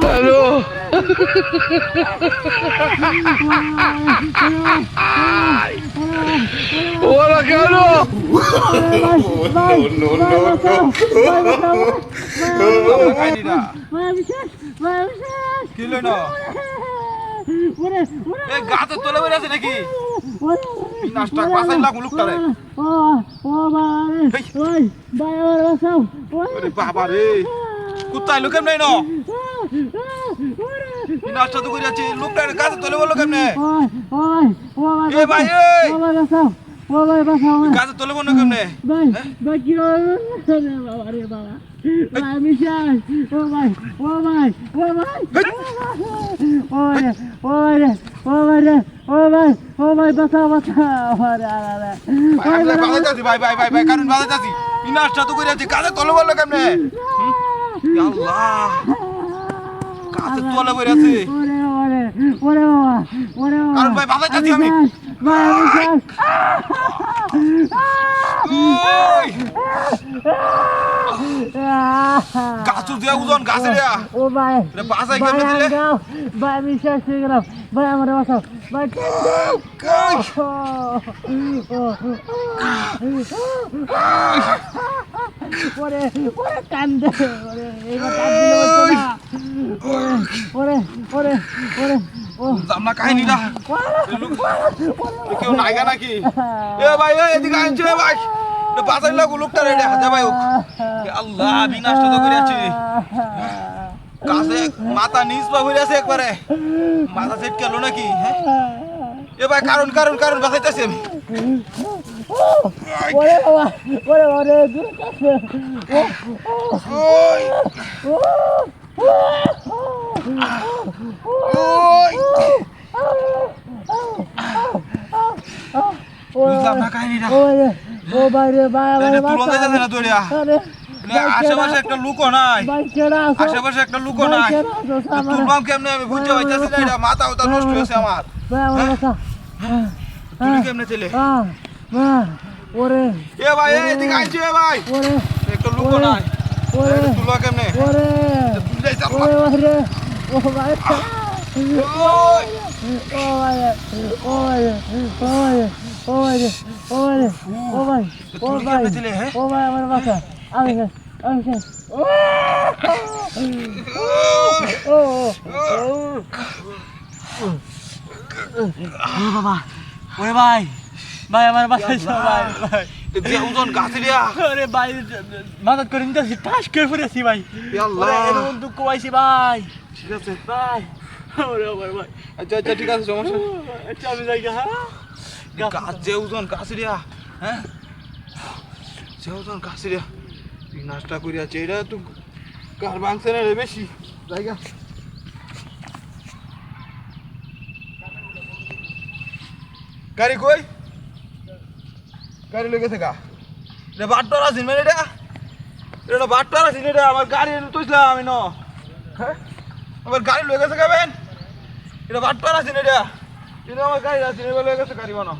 hello ওরা কেন গাছের তলে বেড়ে আছে নাকি নাস্তা বাসাই লাগু লোকটারে বাবা রে কুত্তাই লোক কেমনে না নাস্তা তো করে আছে লোকটারে গাছের তলে বললো কেমনে এ ভাই এই গাছের তলে বললো কেমনে ভাই ভাই ভাই ভাই কারণ বাজাইতাছি নাস্তা তো করে আছে গাছের তলে বললো কেমনে আল্লাহ গাছের তলে বলে আছে কারণ ভাই বাজাইতাছি আমি গাছ দিয়া উজন গাছে রে ও ভাই বাসাই কেমনে দিলে ভাই আমি শেষ হয়ে গেলাম ভাই আমার বাসাও ভাই ওরে ওরে কান্দে ওরে এইবার কান্দিলে হতো না ওরে ওরে ওরে ও জামনা কাহিনীটা কেউ নাইগা নাকি এ ভাই এদিকে আনছে ভাই বাজার লাগু লোকটা রে হাতে ভাই আল্লাহ বিনাশটা তো করে আছে কাছে মাথা নিচ পা হয়ে আছে একবারে মাথা সেট গেল নাকি এ ভাই কারণ কারণ কারণ বাঁচাইতেছি আমি ওরে বাবা ওরে ওরে দূর কাছে ওই বুঝলাম না কাহিনীটা ও ভাই রে ভাই আমার তুলন যাইতেছে না তোরিয়া আশেপাশে একটা লুকও নাই আশেপাশে একটা লুকও নাই তুলবাম কেমনে আমি বুঝতে পারতেছি না এটা মাথা ওটা নষ্ট হয়েছে আমার ভাই আমার বাসা তুলি কেমনে চলে ওরে এ ভাই এদিকে আইছি এ ভাই ওরে একটা লুকও নাই ওরে তুলবা কেমনে ওরে তুই যাই চাপ ওরে ওরে ও ভাই ওই ও ভাই ও ভাই ও ভাই ও ভাই ও ভাই ও ভাই ও ভাই ও ভাই আমার বাসা আমি ও বাবা ওরে ভাই ভাই আমার বাসায় ভাই ভাই যে উজন গাছে দিয়া আরে ভাই মাদত করে নিতেছি টাস করে পড়েছি ভাই আল্লাহ এর মধ্যে কোয়াইছি ভাই ঠিক আছে ভাই ওরে ভাই ভাই আচ্ছা আচ্ছা ঠিক আছে সমস্যা আচ্ছা আমি যাই হ্যাঁ গাছ যে উজন গাছে দিয়া হ্যাঁ যে উজন গাছে দিয়া তুই নাস্তা করিয়া চেয়ে তুই কার বাংছে না রে বেশি জায়গা গাড়ি কই গাড়ি লেগেছে গা রে বাট্টার আছিস মানে এটা বাট্টার আছিস এটা আমার গাড়ি তুইছিলাম আমি ন হ্যাঁ আমার গাড়ি লেগেছে গাবেন এটা বাট্টার আছিস এটা কিন্তু আমার গাড়ি আছিস লেগেছে গাড়ি বানো